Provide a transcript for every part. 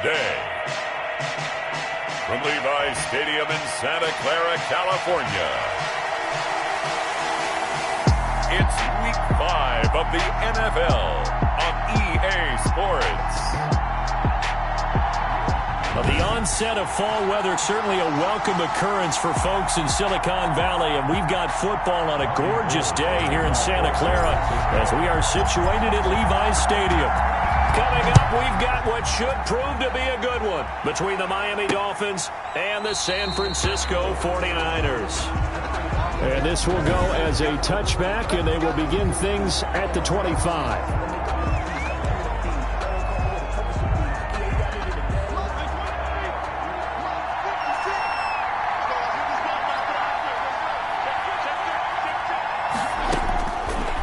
today. From Levi's Stadium in Santa Clara, California, it's Week 5 of the NFL on EA Sports. Well, the onset of fall weather, certainly a welcome occurrence for folks in Silicon Valley, and we've got football on a gorgeous day here in Santa Clara as we are situated at Levi's Stadium. Coming up, we've got what should prove to be a good one between the Miami Dolphins and the San Francisco 49ers. And this will go as a touchback, and they will begin things at the 25.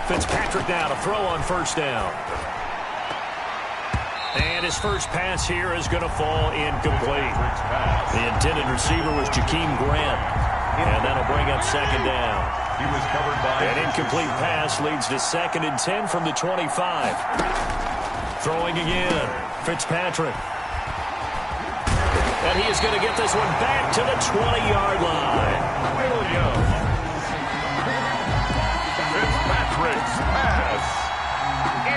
Fitzpatrick now to throw on first down. And his first pass here is going to fall incomplete. The intended receiver was Jakeem Grant. And that'll bring up second down. He was covered by an incomplete pass leads to 2nd and 10 from the 25. Throwing again. Fitzpatrick. And he is going to get this one back to the 20-yard line. Williams. Fitzpatrick's pass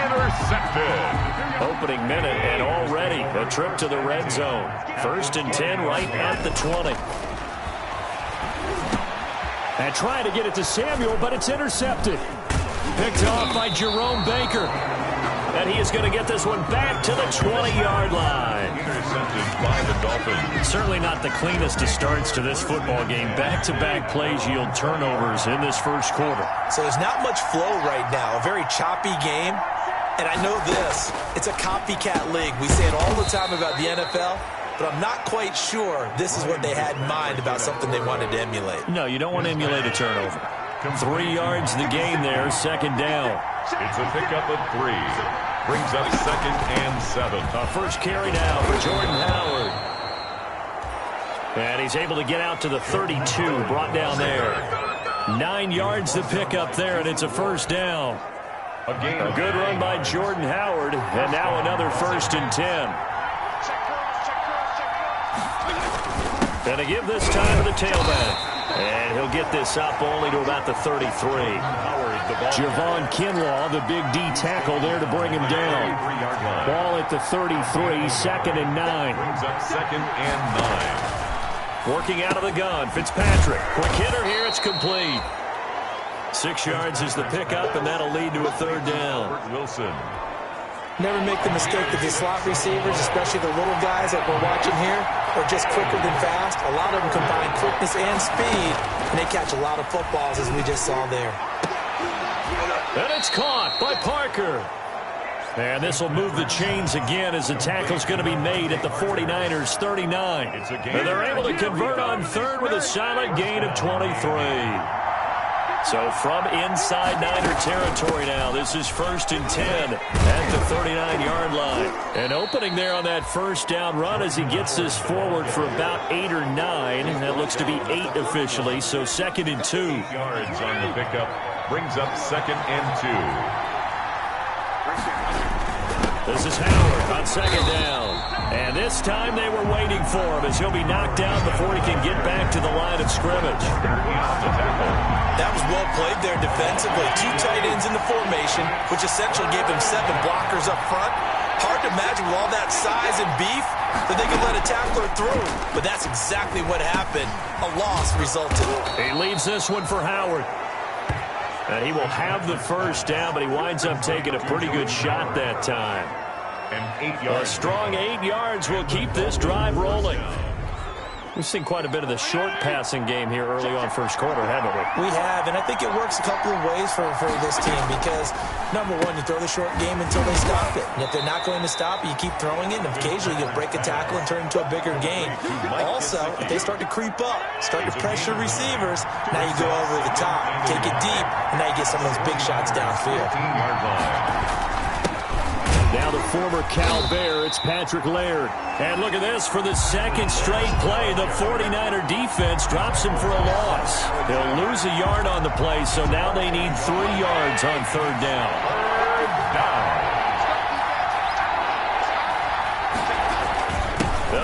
intercepted. Opening minute and already a trip to the red zone. 1st and 10 right at the 20. And trying to get it to Samuel, but it's intercepted. Picked off by Jerome Baker. And he is going to get this one back to the 20-yard line. Intercepted by the Dolphins. Certainly not the cleanest of starts to this football game. Back-to-back plays yield turnovers in this first quarter. So there's not much flow right now. A very choppy game. And I know this. It's a copycat league. We say it all the time about the NFL. But I'm not quite sure this is what they had in mind about something they wanted to emulate. No, you don't want to emulate a turnover. 3 yards the gain there, second down. It's a pickup of 3. Brings up 2nd and 7. First carry now for Jordan Howard. And he's able to get out to the 32, brought down there. 9 yards the pickup there, and it's a first down. A good run by Jordan Howard, and now another 1st and 10. And to give this time to the tailback. And he'll get this up only to about the 33. Javon Kinlaw, the big D tackle there to bring him down. Ball at the 33, 2nd and 9. Brings up 2nd and 9. Working out of the gun, Fitzpatrick. Quick hitter here, it's complete. 6 yards is the pickup, and that'll lead to a 3rd down. Wilson. Never make the mistake that the slot receivers, especially the little guys that we're watching here, are just quicker than fast. A lot of them combine quickness and speed, and they catch a lot of footballs, as we just saw there. And it's caught by Parker. And this will move the chains again as the tackle's going to be made at the 49ers' 39. And they're able to convert on 3rd with a solid gain of 23. So from inside Niner territory now, this is 1st and 10 at the 39-yard line. And opening there on that first down run as he gets this forward for about 8 or 9. That looks to be 8 officially, so 2nd and 2. 8 yards on the pickup. Brings up 2nd and 2. This is Howard on 2nd down. And this time they were waiting for him as he'll be knocked down before he can get back to the line of scrimmage. That was well played there defensively. 2 tight ends in the formation, which essentially gave them 7 blockers up front. Hard to imagine with all that size and beef that they could let a tackler through. But that's exactly what happened. A loss resulted. He leaves this one for Howard. And he will have the first down, but he winds up taking a pretty good shot that time. And 8 yards. A strong 8 yards will keep this drive rolling. We've seen quite a bit of the short passing game here early on first quarter, haven't we? We have, and I think it works a couple of ways for this team because, number one, you throw the short game until they stop it. And if they're not going to stop it, you keep throwing it, and occasionally you'll break a tackle and turn it into a bigger gain. Also, if they start to creep up, start to pressure receivers, now you go over the top, take it deep, and now you get some of those big shots downfield. 15-yard line. Now the former Cal Bear, it's Patrick Laird. And look at this, for the second straight play, the 49er defense drops him for a loss. They'll lose a yard on the play, so now they need 3 yards on 3rd down. 3rd down.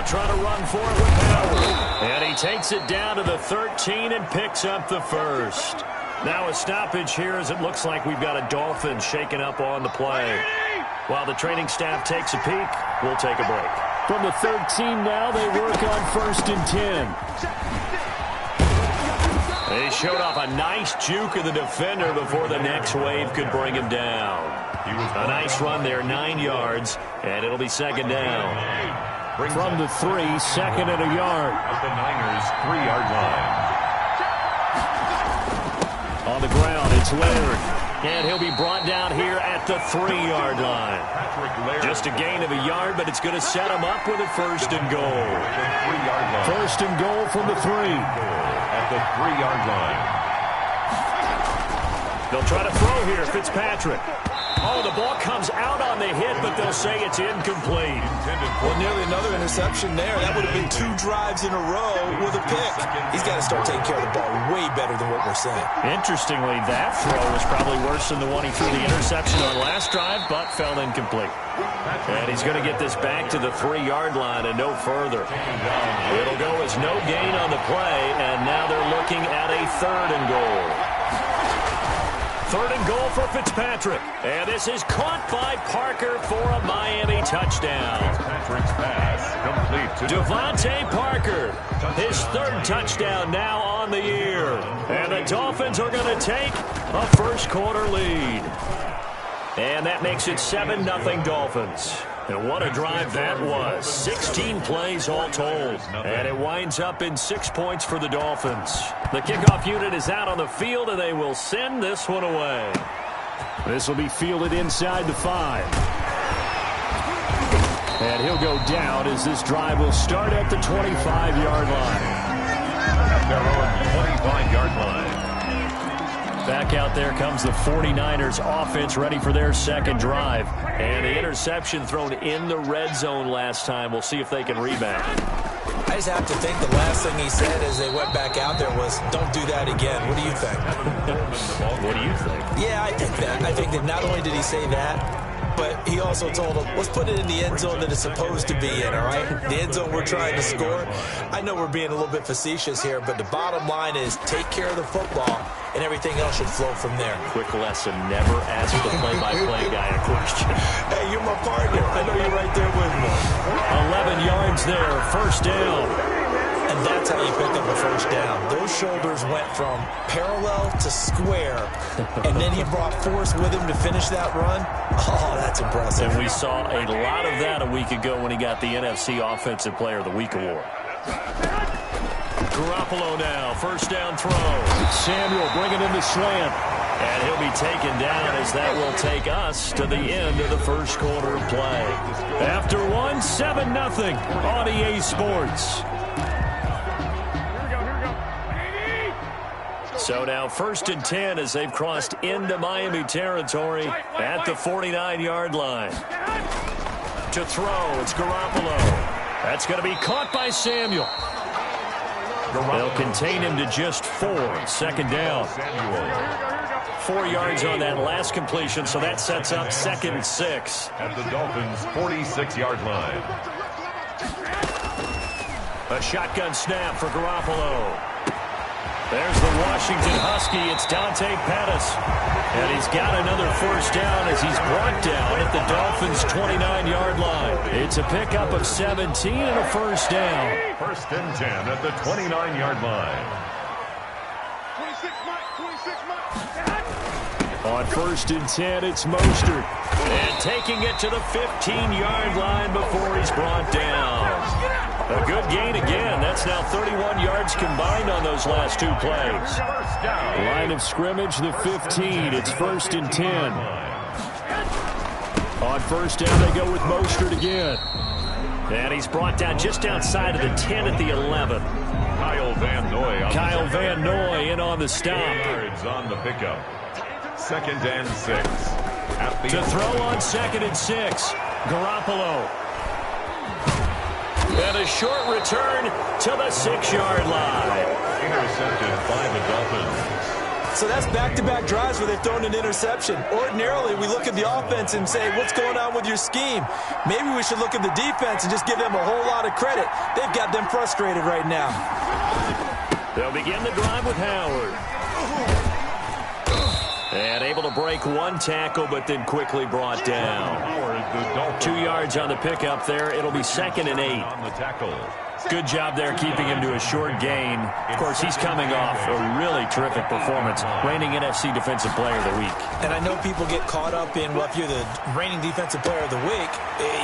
They'll try to run for it with power. And he takes it down to the 13 and picks up the first. Now a stoppage here as it looks like we've got a Dolphin shaken up on the play. While the training staff takes a peek, we'll take a break. From the 13 now, they work on 1st and 10. They showed off a nice juke of the defender before the next wave could bring him down. A nice run there, 9 yards, and it'll be 2nd down. From the 3, 2nd and a yard. At the Niners' 3-yard line. On the ground, it's Laird. And he'll be brought down here at the 3-yard line. Just a gain of a yard, but it's going to set him up with a 1st and goal. 1st and goal from the 3. At the 3-yard line. They'll try to throw here, Fitzpatrick. Oh, the ball comes out on the hit, but they'll say it's incomplete. Well, nearly another interception there. That would have been 2 drives in a row with a pick. He's got to start taking care of the ball way better than what we're saying. Interestingly, that throw was probably worse than the one he threw the interception on last drive, but fell incomplete. And he's going to get this back to the 3-yard line and no further. It'll go as no gain on the play, and now they're looking at a 3rd and goal. 3rd and goal for Fitzpatrick. And this is caught by Parker for a Miami touchdown. Fitzpatrick's pass complete to Devontae Parker. His 3rd touchdown now on the year. And the Dolphins are going to take a first-quarter lead. And that makes it 7-0 Dolphins. And what a drive that was. 16 plays all told. And it winds up in 6 points for the Dolphins. The kickoff unit is out on the field, and they will send this one away. This will be fielded inside the 5. And he'll go down as this drive will start at the 25-yard line. At their own 25-yard line. Back out there comes the 49ers offense ready for their 2nd drive. And the interception thrown in the red zone last time. We'll see if they can rebound. I just have to think the last thing he said as they went back out there was, don't do that again. What do you think? What do you think? Yeah, I think that. I think that not only did he say that, but he also told them, let's put it in the end zone that it's supposed to be in, all right? The end zone we're trying to score. I know we're being a little bit facetious here, but the bottom line is take care of the football, and everything else should flow from there. Quick lesson, never ask the play-by-play guy a question. Hey, you're my partner. I know you're right there with me. 11 yards there, 1st down. And that's how you pick up a 1st down. Those shoulders went from parallel to square, and then he brought force with him to finish that run. Oh, that's impressive. And we saw a lot of that a week ago when he got the NFC Offensive Player of the Week award. Garoppolo now, 1st down throw. Samuel bringing in the slant. And he'll be taken down as that will take us to the end of the 1st quarter of play. After 7-0 on EA Sports. So now 1st and 10 as they've crossed into Miami territory at the 49-yard line. To throw, it's Garoppolo. That's going to be caught by Samuel. They'll contain him to just 4. 2nd down. 4 yards on that last completion, so that sets up 2nd and 6. At the Dolphins' 46-yard line. A shotgun snap for Garoppolo. There's the Washington Husky. It's Dante Pettis. And he's got another 1st down as he's brought down at the Dolphins' 29-yard line. It's a pickup of 17 and a 1st down. 1st and 10 at the 29-yard line. On 1st and 10, it's Mostert. And taking it to the 15-yard line before he's brought down. A good gain again. That's now 31 yards combined on those last 2 plays. Line of scrimmage, the 15. It's 1st and 10. On 1st down, they go with Mostert again. And he's brought down just outside of the 10 at the 11. Kyle Van Noy in on the stop. Yards on the pickup. 2nd and 6. To throw on 2nd and 6. Garoppolo. And a short return to the 6-yard line. Intercepted by the Dolphins. So that's back-to-back drives where they've thrown an interception. Ordinarily, we look at the offense and say, what's going on with your scheme? Maybe we should look at the defense and just give them a whole lot of credit. They've got them frustrated right now. They'll begin the drive with Howard. And able to break one tackle, but then quickly brought down. 2 yards on the pickup there. It'll be 2nd and 8. Good job there keeping him to a short gain. Of course, he's coming off a really terrific performance, reigning NFC Defensive Player of the Week. And I know people get caught up in, well, if you're the reigning Defensive Player of the Week,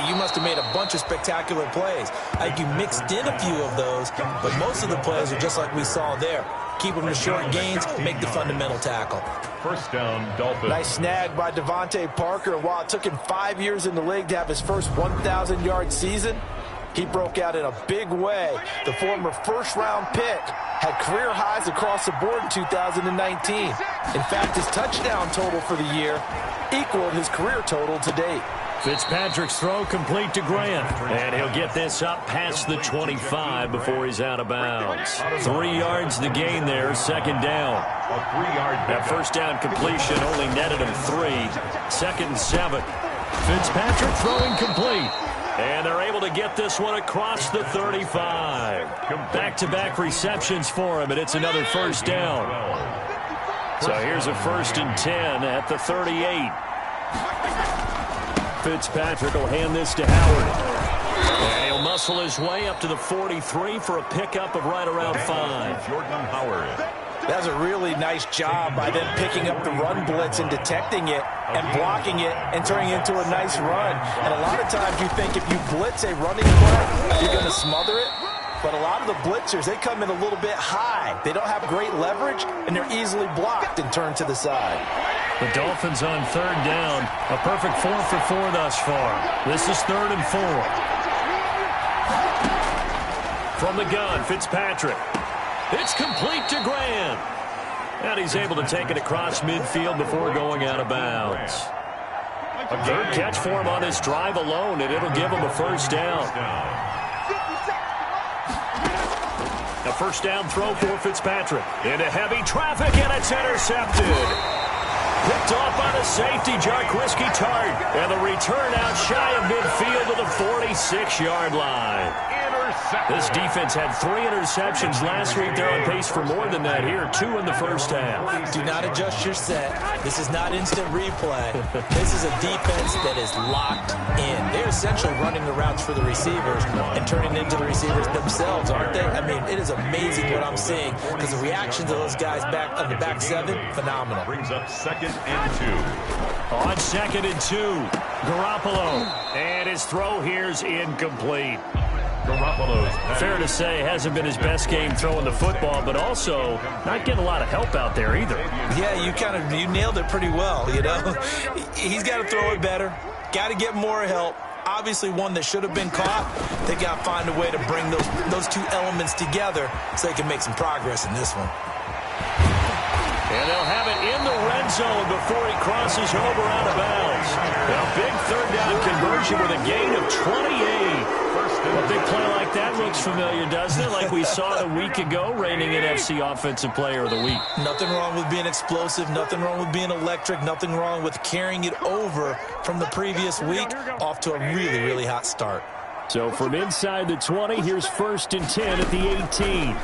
you must have made a bunch of spectacular plays. Like you mixed in a few of those, but most of the plays are just like we saw there. Keep them to short gains, make the fundamental tackle. First down, Dolphins. Nice snag by Devontae Parker. While it took him 5 years in the league to have his first 1,000-yard season, he broke out in a big way. The former first-round pick had career highs across the board in 2019. In fact, his touchdown total for the year equaled his career total to date. Fitzpatrick's throw complete to Grant. And he'll get this up past the 25 before he's out of bounds. 3 yards the gain there, 2nd down. That first down completion only netted him 3. 2nd and 7. Fitzpatrick throwing complete. And they're able to get this one across the 35. Back-to-back receptions for him, and it's another first down. So here's a 1st and 10 at the 38. Fitzpatrick will hand this to Howard. And he'll muscle his way up to the 43 for a pickup of right around 5. Jordan Howard. That was a really nice job by them picking up the run blitz and detecting it and blocking it and turning it into a nice run. And a lot of times you think if you blitz a running play, you're going to smother it. But a lot of the blitzers, they come in a little bit high. They don't have great leverage, and they're easily blocked and turned to the side. The Dolphins on 3rd down. A perfect 4 for 4 thus far. This is 3rd and 4. From the gun, Fitzpatrick. It's complete to Grant. And he's able to take it across midfield before going out of bounds. A 3rd catch for him on this drive alone, and it'll give him a first down. A first down throw for Fitzpatrick. Into heavy traffic, and it's intercepted. Picked off by the safety, Jarquiski Tart. And the return out shy of midfield to the 46-yard line. This defense had 3 interceptions last week. They're on pace for more than that here. 2 in the first half. Do not adjust your set. This is not instant replay. This is a defense that is locked in. They're essentially running the routes for the receivers and turning into the receivers themselves, aren't they? I mean, it is amazing what I'm seeing because the reactions of those guys back on the back 7, phenomenal. Brings up 2nd and 2. On 2nd and 2, Garoppolo. And his throw here's incomplete. Fair to say, hasn't been his best game throwing the football, but also not getting a lot of help out there either. Yeah, you nailed it pretty well, you know. He's got to throw it better, got to get more help. Obviously one that should have been caught. They got to find a way to bring those 2 elements together so they can make some progress in this one. And they'll have it in the red zone before he crosses over out of bounds. A big 3rd down conversion with a gain of 28. A big play like that looks familiar, doesn't it? Like we saw a week ago, reigning NFC Offensive Player of the Week. Nothing wrong with being explosive. Nothing wrong with being electric. Nothing wrong with carrying it over from the previous week off to a really, really hot start. So from inside the 20, here's 1st and 10 at the 18.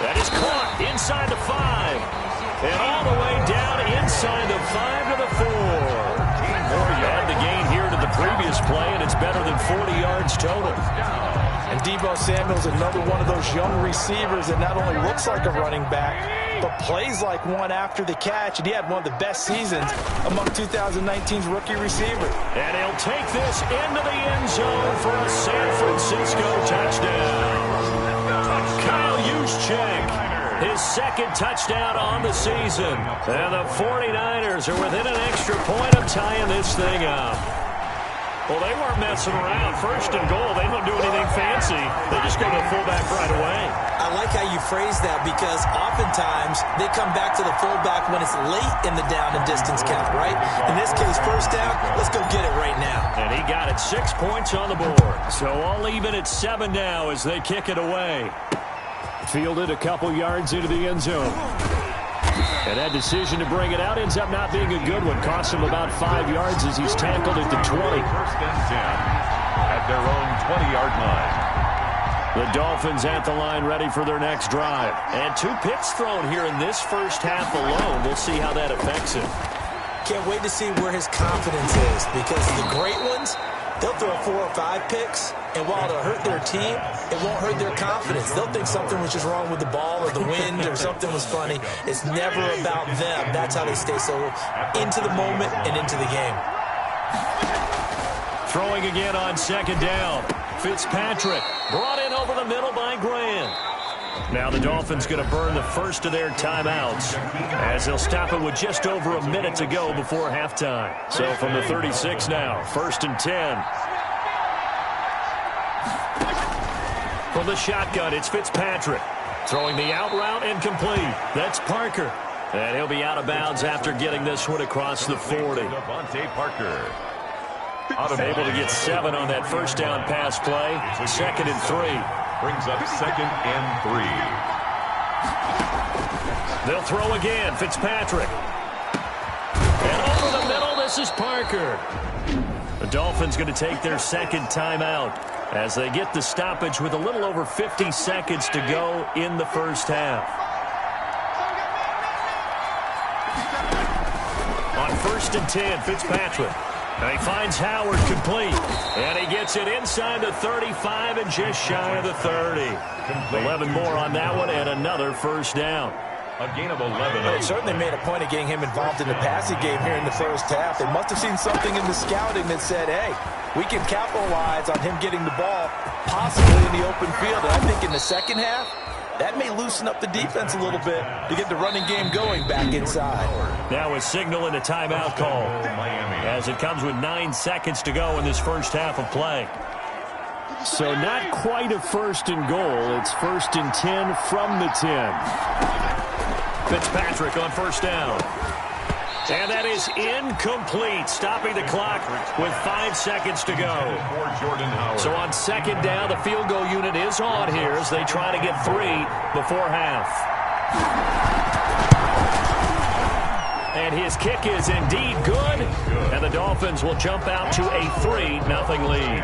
That is caught inside the 5. And all the way down inside the 5 to the 4. Add the gain here to the previous play, and it's better than 40 yards total. And Deebo Samuel's another one of those young receivers that not only looks like a running back, but plays like one after the catch. And he had one of the best seasons among 2019's rookie receivers. And he'll take this into the end zone for a San Francisco touchdown. Kyle Juszczyk. His 2nd touchdown on the season. And the 49ers are within an extra point of tying this thing up. Well, they weren't messing around. 1st and goal, they don't do anything fancy. They just go to the fullback right away. I like how you phrase that because oftentimes they come back to the fullback when it's late in the down and distance count, right? In this case, 1st down, let's go get it right now. And he got it 6 points on the board. So all even at 7 now as they kick it away. Fielded a couple yards into the end zone. And that decision to bring it out ends up not being a good one. Costs him about 5 yards as he's tackled at the 20. First and 10 at their own 20-yard line. The Dolphins at the line ready for their next drive. And 2 picks thrown here in this first half alone. We'll see how that affects him. Can't wait to see where his confidence is, because the great ones, they'll throw 4 or 5 picks, and while it'll hurt their team, it won't hurt their confidence. They'll think something was just wrong with the ball or the wind or something was funny. It's never about them. That's how they stay so into the moment and into the game. Throwing again on second down. Fitzpatrick brought in over the middle by Grant. Now the Dolphins going to burn the first of their timeouts as they'll stop it with just over a minute to go before halftime. So from the 36 now, 1st and 10. From the shotgun, it's Fitzpatrick. Throwing the out route incomplete. That's Parker. And he'll be out of bounds after getting this one across the 40. Devontae Parker. Able to get 7 on that first down pass play. 2nd and 3. Brings up 2nd and 3. They'll throw again. Fitzpatrick. And over the middle, this is Parker. The Dolphins going to take their second timeout as they get the stoppage with a little over 50 seconds to go in the first half. On 1st and 10, Fitzpatrick. And he finds Howard complete. And he gets it inside the 35 and just shy of the 30. 11 more on that one and another first down. A gain of 11. They certainly made a point of getting him involved in the passing game here in the first half. They must have seen something in the scouting that said, hey, we can capitalize on him getting the ball possibly in the open field. And I think in the second half, that may loosen up the defense a little bit to get the running game going back inside. Now a signal and a timeout call as it comes with 9 seconds to go in this first half of play. So not quite a 1st and goal. It's 1st and 10 from the 10. Fitzpatrick on first down. And that is incomplete, stopping the clock with 5 seconds to go. So on second down, the field goal unit is on here as they try to get 3 before half. And his kick is indeed good. And the Dolphins will jump out to a 3-0 lead.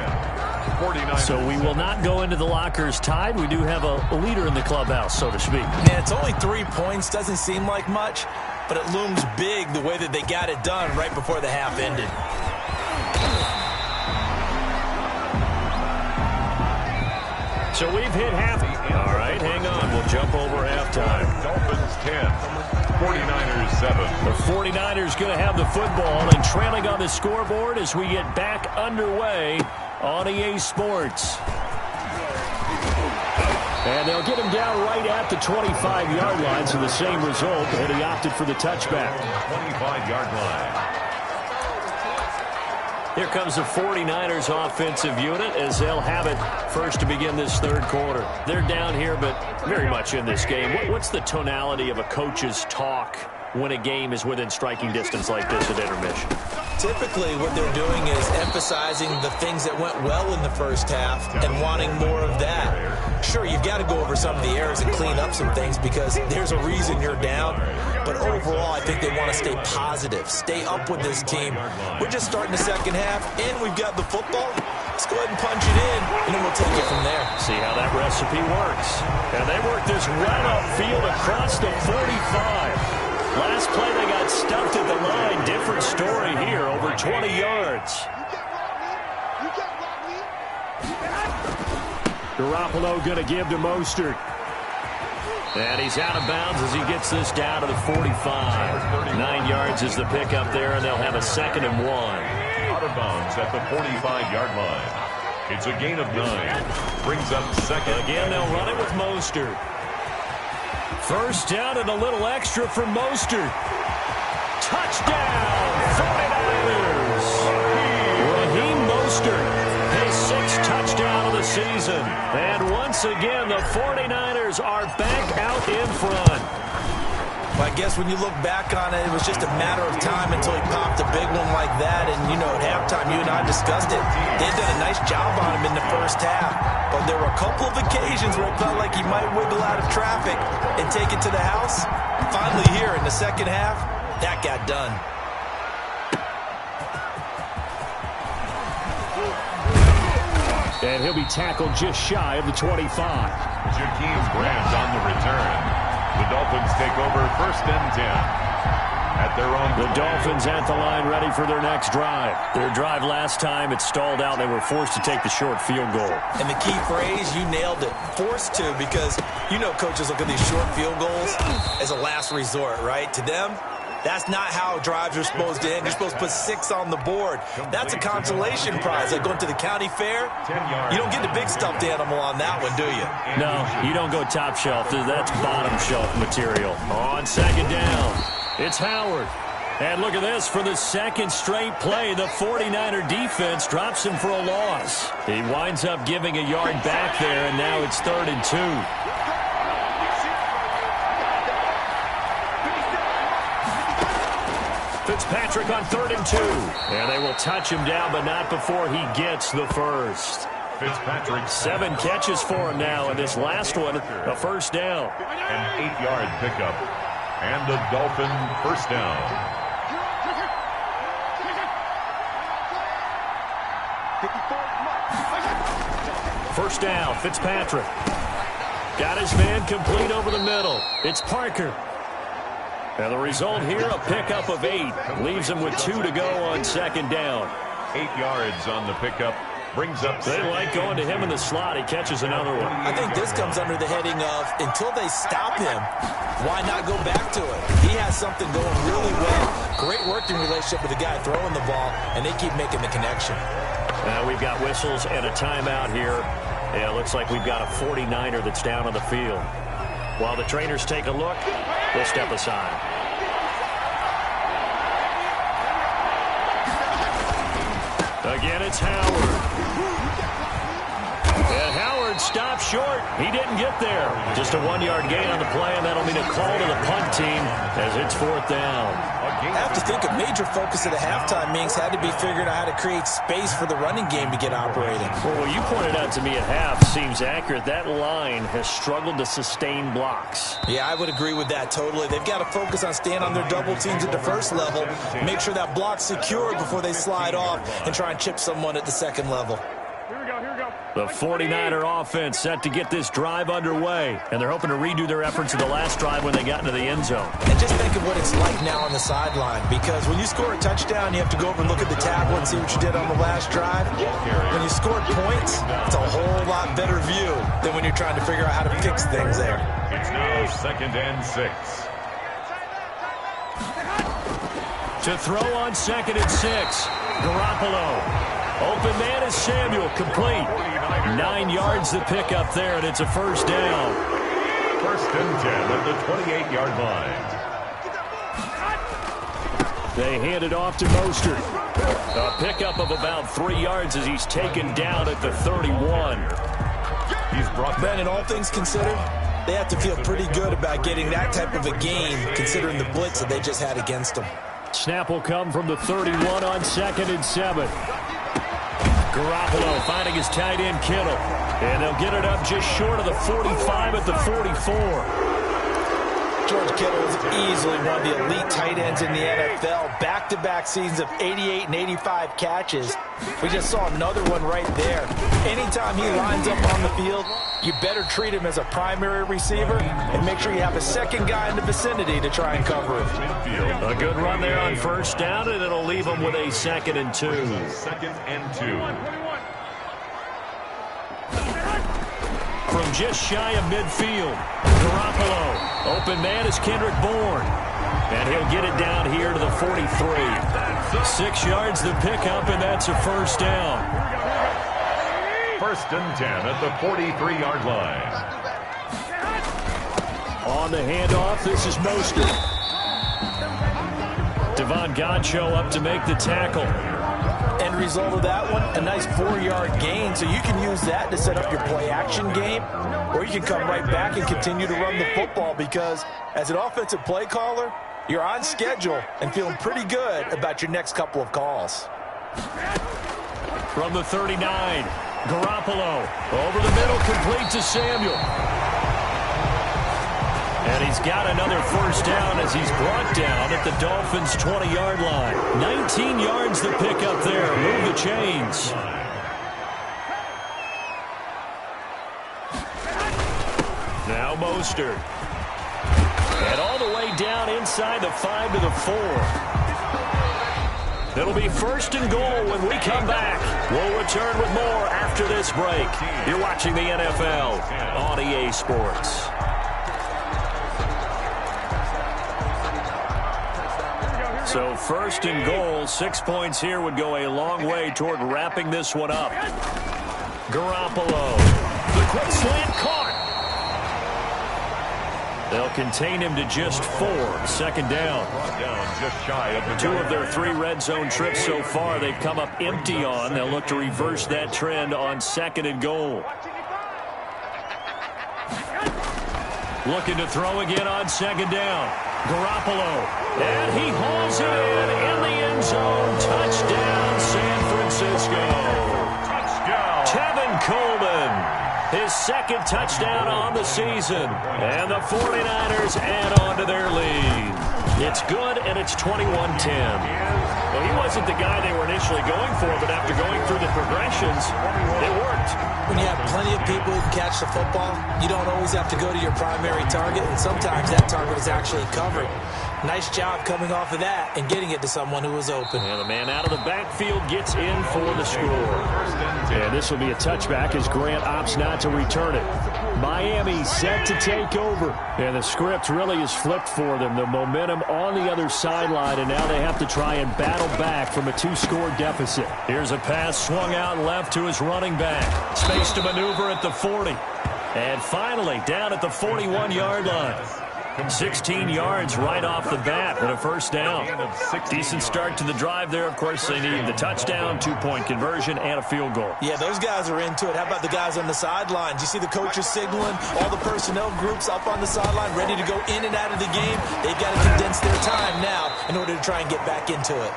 So we will not go into the lockers tied. We do have a leader in the clubhouse, so to speak. Man, it's only 3 points. Doesn't seem like much, but it looms big the way that they got it done right before the half ended. So we've hit half. All right, hang on. We'll jump over halftime. Dolphins 10, 49ers 7. The 49ers going to have the football and trailing on the scoreboard as we get back underway on EA Sports. And they'll get him down right at the 25-yard line, so the same result, and he opted for the touchback. 25-yard line. Here comes the 49ers offensive unit as they'll have it first to begin this third quarter. They're down here, but very much in this game. What's the tonality of a coach's talk when a game is within striking distance like this at intermission? Typically, what they're doing is emphasizing the things that went well in the first half and wanting more of that. Sure, you've got to go over some of the errors and clean up some things because there's a reason you're down. But overall, I think they want to stay positive, stay up with this team. We're just starting the second half, and we've got the football. Let's go ahead and punch it in, and then we'll take it from there. See how that recipe works. And they work this right upfield across the 45. Last play, they got stuffed at the line. Different story here, over 20 yards. Garoppolo going to give to Mostert. And he's out of bounds as he gets this down to the 45. 9 yards is the pickup there, and they'll have a 2nd and 1. Out of bounds at the 45-yard line. It's a gain of 9. Brings up 2nd. Again, they'll run it with Mostert. First down and a little extra for Mostert. Touchdown, 49ers. Raheem Mostert, his 6th touchdown of the season. And once again, the 49ers are back out in front. Well, I guess when you look back on it, it was just a matter of time until he popped a big one like that. And, you know, at halftime, halftime, you and I discussed it. They've done a nice job on him in the first half. But there were a couple of occasions where it felt like he might wiggle out of traffic and take it to the house. Finally here in the second half, that got done. And he'll be tackled just shy of the 25. Jakeem Grant on the return. The Dolphins take over 1st and 10. At their own. The Dolphins at the line ready for their next drive. Their drive last time, it stalled out. They were forced to take the short field goal. And the key phrase, you nailed it. Forced to, because you know coaches look at these short field goals as a last resort, right? To them, that's not how drives are supposed to end. You're supposed to put 6 on the board. That's a consolation prize. Like going to the county fair, you don't get the big stuffed animal on that one, do you? No, you don't go top shelf. That's bottom shelf material. On 2nd down, it's Howard. And look at this. For the second straight play, the 49er defense drops him for a loss. He winds up giving a yard back there, and now it's 3rd and 2. Fitzpatrick on 3rd and 2. And they will touch him down, but not before he gets the first. Fitzpatrick. 7 catches for him now, and this last one, a first down. An 8-yard pickup. And the Dolphin first down. First down, Fitzpatrick. Got his man complete over the middle. It's Parker. And the result here, a pickup of 8. Leaves him with 2 to go on 2nd down. 8 yards on the pickup. Brings up. They like going to him in the slot. He catches another one. I think this comes under the heading of, until they stop him, why not go back to it? He has something going really well. Great working relationship with the guy throwing the ball, and they keep making the connection. We've got whistles and a timeout here. Yeah, it looks like we've got a 49er that's down on the field. While the trainers take a look, we'll step aside. Again, it's Howard. And Howard stopped short. He didn't get there. Just a 1-yard gain on the play, and that'll mean a call to the punt team as it's 4th down. I have to think a major focus of the halftime meetings had to be figuring out how to create space for the running game to get operating. Well, what you pointed out to me at half seems accurate. That line has struggled to sustain blocks. Yeah, I would agree with that totally. They've got to focus on staying on their double teams at the first level, make sure that block's secure before they slide off and try and chip someone at the second level. The 49er offense set to get this drive underway, and they're hoping to redo their efforts of the last drive when they got into the end zone. And just think of what it's like now on the sideline, because when you score a touchdown, you have to go over and look at the tablet and see what you did on the last drive. When you scored points, it's a whole lot better view than when you're trying to figure out how to fix things there. It's now 2nd and 6. To throw on 2nd and 6, Garoppolo. Open man is Samuel, complete. 9 yards the pick up there, and it's a first down. 1st and 10 at the 28-yard line. They hand it off to Mostert. A pickup of about 3 yards as he's taken down at the 31. He's brought Brandon, all things considered, they have to feel pretty good about getting that type of a game, considering the blitz that they just had against them. Snap will come from the 31 on 2nd and 7. Garoppolo finding his tight end Kittle. And they'll get it up just short of the 45 at the 44. George Kittle is easily one of the elite tight ends in the NFL. Back-to-back seasons of 88 and 85 catches. We just saw another one right there. Anytime he lines up on the field, you better treat him as a primary receiver and make sure you have a second guy in the vicinity to try and cover him. A good run there on first down, and it'll leave him with a 2nd and 2. 2nd and 2. From just shy of midfield, Garoppolo. Open man is Kendrick Bourne. And he'll get it down here to the 43. 6 yards the pickup, and that's a first down. 1st and 10 at the 43-yard line. On the handoff, this is Mostert. Devon Godchaux up to make the tackle. End result of that one, a nice 4-yard gain, so you can use that to set up your play-action game, or you can come right back and continue to run the football, because as an offensive play caller, you're on schedule and feeling pretty good about your next couple of calls. From the 39, Garoppolo over the middle, complete to Samuel. And he's got another first down as he's brought down at the Dolphins' 20-yard line. 19 yards to pick up there. Move the chains. Now Mostert. And all the way down inside the 5 to the 4. It'll be first and goal when we come back. We'll return with more after this break. You're watching the NFL on EA Sports. So first and goal, 6 points here would go a long way toward wrapping this one up. Garoppolo. The quick slant caught. They'll contain him to just 4. Second down. Just shy of the 2 of their 3 red zone trips so far they've come up empty on. They'll look to reverse that trend on second and goal. Looking to throw again on second down. Garoppolo. And he hauls it in the end zone. Touchdown, San Francisco. touchdown. Tevin Coleman. His second touchdown on the season. And the 49ers add on to their lead. It's good, and it's 21-10. Well, he wasn't the guy they were initially going for, but after going through the progressions, it worked. When you have plenty of people who can catch the football, you don't always have to go to your primary target, and sometimes that target is actually covered. Nice job coming off of that and getting it to someone who was open. And the man out of the backfield gets in for the score. And this will be a touchback as Grant opts not to return it. Miami set to take over. And the script really is flipped for them. The momentum on the other sideline, and now they have to try and battle back from a 2-score deficit. Here's a pass swung out left to his running back. Space to maneuver at the 40. And finally, down at the 41-yard line. 16 yards right off the bat and a first down. Decent start to the drive there. Of course, they need the touchdown, 2-point conversion, and a field goal. Yeah, those guys are into it. How about the guys on the sidelines? You see the coaches signaling, all the personnel groups up on the sideline ready to go in and out of the game. They've got to condense their time now in order to try and get back into it.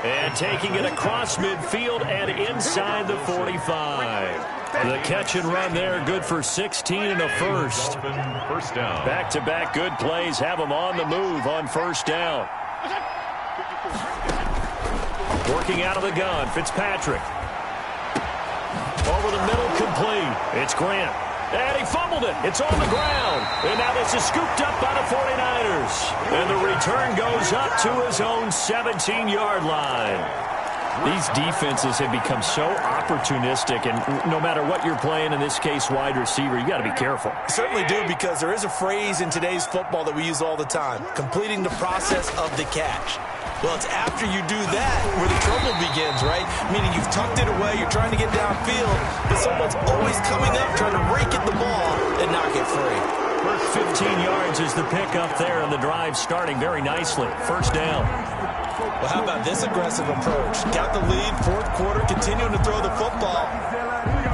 And taking it across midfield and inside the 45. The catch and run there, good for 16 and a first. First down. Back-to-back good plays have them on the move on first down. Working out of the gun, Fitzpatrick. Over the middle, complete. It's Grant. And he fumbled it. It's on the ground. And now this is scooped up by the 49ers. And the return goes up to his own 17-yard line. These defenses have become so opportunistic, and no matter what you're playing, in this case wide receiver, you got to be careful. You certainly do, because there is a phrase in today's football that we use all the time, completing the process of the catch. Well, it's after you do that where the trouble begins, right? Meaning you've tucked it away, you're trying to get downfield, but someone's always coming up trying to rake at the ball and knock it free. 15 yards is the pickup there, and the drive starting very nicely. First down. Well, how about this aggressive approach? Got the lead, fourth quarter, continuing to throw the football.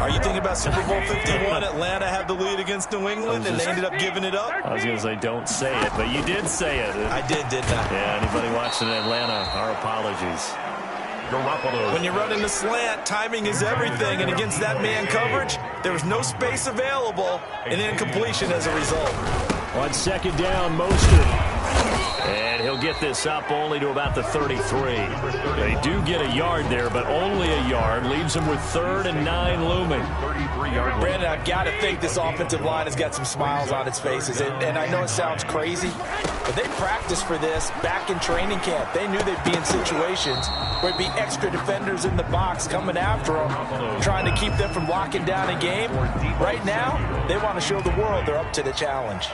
Are you thinking about Super Bowl 51? Atlanta had the lead against New England, and they ended up giving it up? I was going to say, don't say it, but you did say it. I did, didn't I? Yeah, anybody watching Atlanta, our apologies. When you're running the slant, timing is everything, and against that man coverage, there was no space available, and incompletion as a result. On second down, Mostert. And he'll get this up only to about the 33. They do get a yard there, but only a yard. Leaves them with 3rd and 9 looming. Brandon, I've got to think this offensive line has got some smiles on its faces. And I know it sounds crazy, but they practiced for this back in training camp. They knew they'd be in situations where it'd be extra defenders in the box coming after them, trying to keep them from locking down a game. Right now, they want to show the world they're up to the challenge.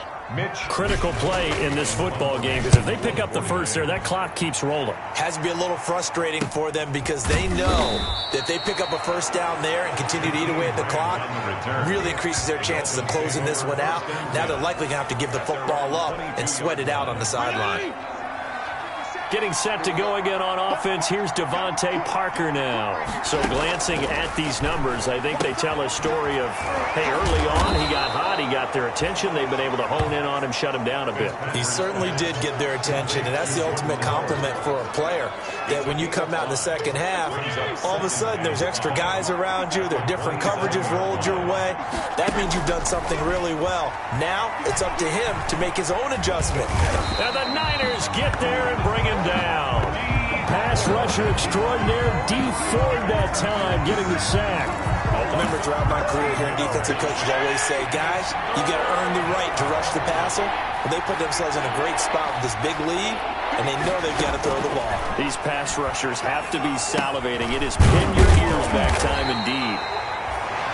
Critical play in this football game, because if they pick up the first there, that clock keeps rolling. Has to be a little frustrating for them, because they know that if they pick up a first down there and continue to eat away at the clock, really increases their chances of closing this one out. Now they're likely going to have to give the football up and sweat it out on the sideline. Getting set to go again on offense, here's Devontae Parker now. So glancing at these numbers, I think they tell a story of, hey, early on he got hot, he got their attention, they've been able to hone in on him, shut him down a bit. He certainly did get their attention, and that's the ultimate compliment for a player, that when you come out in the second half, all of a sudden there's extra guys around you, there are different coverages rolled your way. That means you've done something really well. Now it's up to him to make his own adjustment. And the Niners get there and bring him down. Pass rusher extraordinaire, D. Ford that time getting the sack. I remember throughout my career here in defensive coaches, I always say, guys, you got to earn the right to rush the passer. Well, they put themselves in a great spot with this big lead, and they know they've got to throw the ball. These pass rushers have to be salivating. It is pin your ears back time indeed.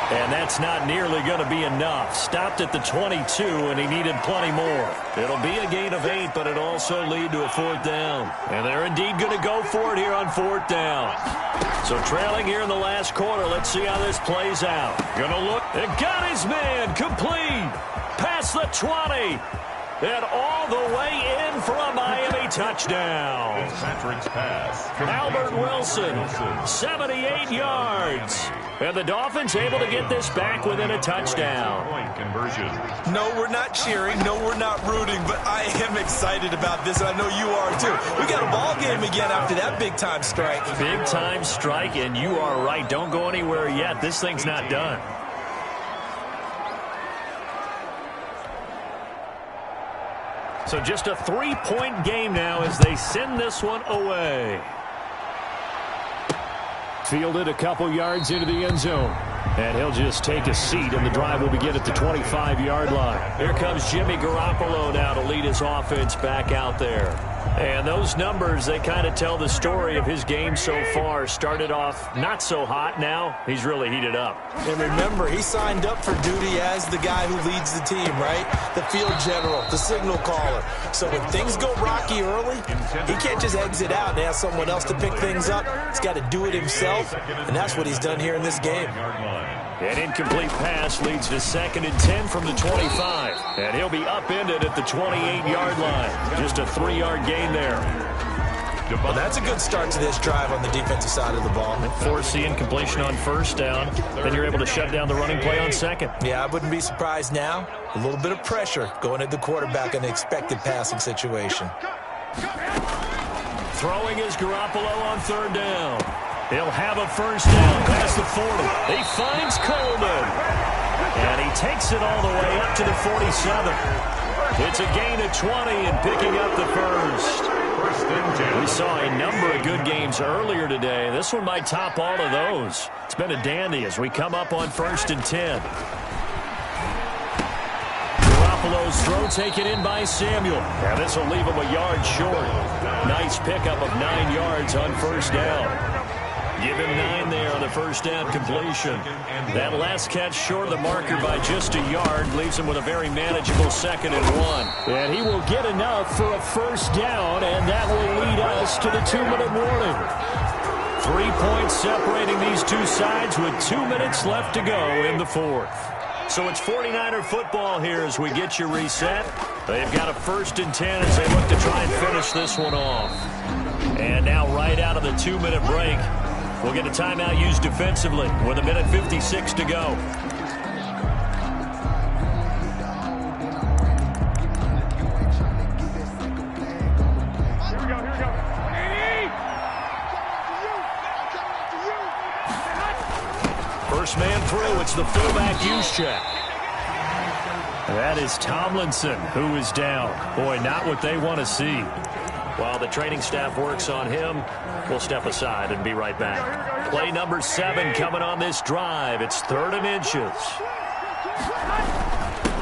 And that's not nearly going to be enough. Stopped at the 22, and he needed plenty more. It'll be a gain of 8, but it'll also lead to a 4th down. And they're indeed going to go for it here on 4th down. So trailing here in the last quarter, let's see how this plays out. Going to look. It got his man complete. Past the 20. And all the way in for a Miami touchdown. Patrick's pass. Albert Wilson, 78 yards. And the Dolphins able to get this back within a touchdown. Point conversion. No, we're not cheering. No, we're not rooting. But I am excited about this, and I know you are too. We got a ball game again after that big-time strike. Big-time strike, and you are right. Don't go anywhere yet. This thing's not done. So just a 3-point game now as they send this one away. Fielded a couple yards into the end zone. And he'll just take a seat, and the drive will begin at the 25-yard line. Here comes Jimmy Garoppolo now to lead his offense back out there. And those numbers, they kind of tell the story of his game so far. Started off not so hot. Now he's really heated up. And remember, he signed up for duty as the guy who leads the team, right? The field general, the signal caller. So when things go rocky early, he can't just exit out and ask someone else to pick things up. He's got to do it himself, and that's what he's done here in this game. An incomplete pass leads to 2nd and 10 from the 25. And he'll be upended at the 28-yard line. Just a 3-yard gain there. Well, that's a good start to this drive on the defensive side of the ball. Force the incompletion on 1st down. Then you're able to shut down the running play on 2nd. Yeah, I wouldn't be surprised now. A little bit of pressure going at the quarterback in an expected passing situation. Throwing is Garoppolo on 3rd down. He'll have a 1st down past the 40. He finds Coleman. And he takes it all the way up to the 47. It's a gain of 20 and picking up the 1st. We saw a number of good games earlier today. This one might top all of those. It's been a dandy as we come up on 1st and 10. Garoppolo's throw taken in by Samuel. And this will leave him a yard short. Nice pickup of 9 yards on 1st down. Give him 9 there on the 1st down completion. That last catch short of the marker by just a yard leaves him with a very manageable 2nd and 1. And he will get enough for a 1st down, and that will lead us to the 2-minute warning. 3 points separating these two sides with 2 minutes left to go in the 4th. So it's 49er football here as we get you reset. They've got a 1st and 10 as they look to try and finish this one off. And now right out of the 2-minute break, we'll get a timeout used defensively with 1:56 to go. Here we go. First man through, it's the fullback use check. That is Tomlinson who is down. Boy, not what they want to see. While the training staff works on him, we'll step aside and be right back. Play number 7 coming on this drive. It's 3rd and inches.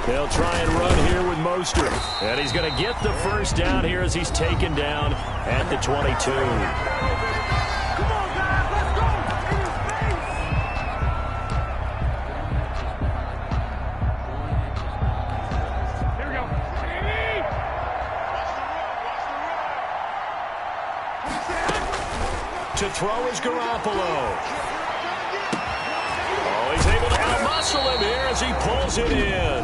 They'll try and run here with Mostert. And he's going to get the 1st down here as he's taken down at the 22. To throw is Garoppolo. Oh, he's able to out-muscle him here as he pulls it in.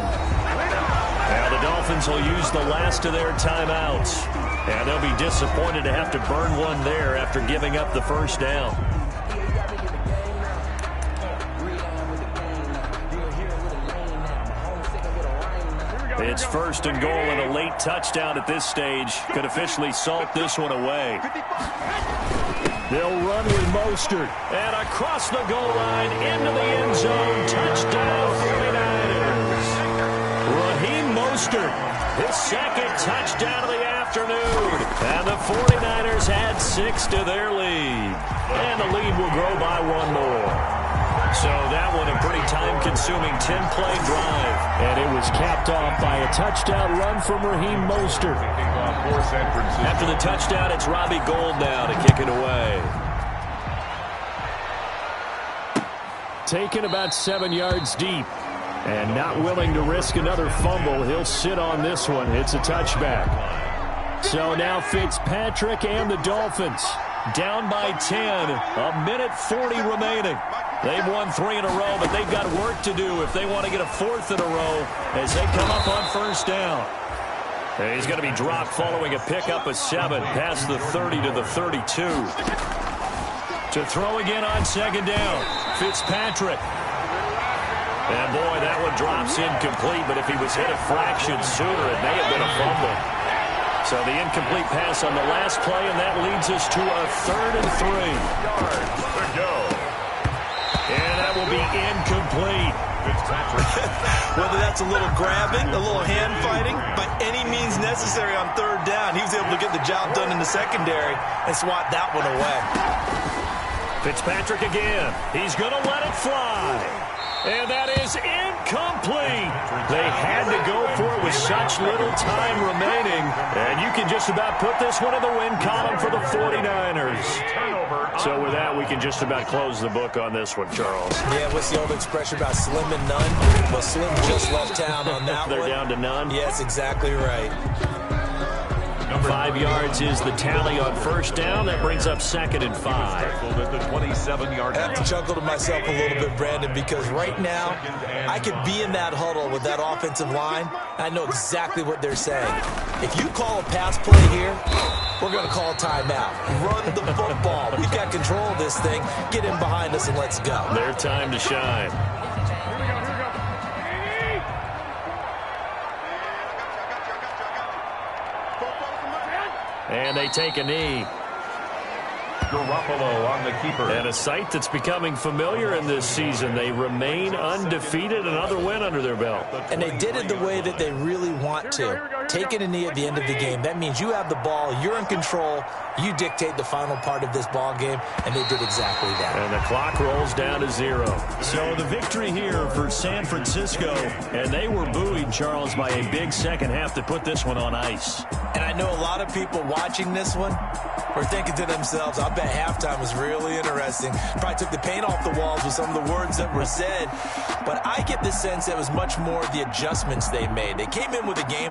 Now the Dolphins will use the last of their timeouts. And they'll be disappointed to have to burn one there after giving up the first down. It's first and goal, and a late touchdown at this stage could officially salt this one away. They'll run with Mostert. And across the goal line, into the end zone. Touchdown, 49ers. Raheem Mostert, his second touchdown of the afternoon. And the 49ers add 6 to their lead. And the lead will grow by one more. So that one a pretty time-consuming 10-play drive. And it was capped off by a touchdown run from Raheem Mostert. After the touchdown, it's Robbie Gould now to kick it away. Taken about 7 yards deep. And not willing to risk another fumble. He'll sit on this one. It's a touchback. So now Fitzpatrick and the Dolphins down by 10. A minute 40 remaining. They've won 3 in a row, but they've got work to do if they want to get a 4th in a row as they come up on first down. And he's going to be dropped following a pickup of 7 past the 30 to the 32. To throw again on second down, Fitzpatrick. And boy, that one drops incomplete, but if he was hit a fraction sooner, it may have been a fumble. So the incomplete pass on the last play, and that leads us to a 3rd and 3. Yards to go. And that will be incomplete. Whether that's a little grabbing, a little hand fighting, by any means necessary on 3rd down, he was able to get the job done in the secondary and swat that one away. Fitzpatrick again. He's going to let it fly. And that is incomplete. They had to go for it with such little time remaining. And you can just about put this one in the win column for the 49ers. So with that, we can just about close the book on this one, Charles. Yeah, what's the old expression about slim and none? Well, Slim just left town on that They're one. down to none? Yes, exactly right. 5 yards is the tally on first down. That brings up 2nd and 5. At the 27-yard I have to chuckle to myself a little bit, Brandon, because right now I could be in that huddle with that offensive line. I know exactly what they're saying. If you call a pass play here, we're going to call a timeout. Run the football. We've got control of this thing. Get in behind us and let's go. Their time to shine. And they take a knee. Garoppolo on the keeper. And a sight that's becoming familiar in this season. They remain undefeated, another win under their belt. And they did it the way that they really want to. Taking a knee at the end of the game. That means you have the ball, you're in control, you dictate the final part of this ball game, and they did exactly that. And the clock rolls down to 0. So the victory here for San Francisco, and they were buoyed, Charles, by a big second half to put this one on ice. And I know a lot of people watching this one were thinking to themselves, I bet halftime was really interesting. Probably took the paint off the walls with some of the words that were said. But I get the sense that it was much more of the adjustments they made. They came in with a game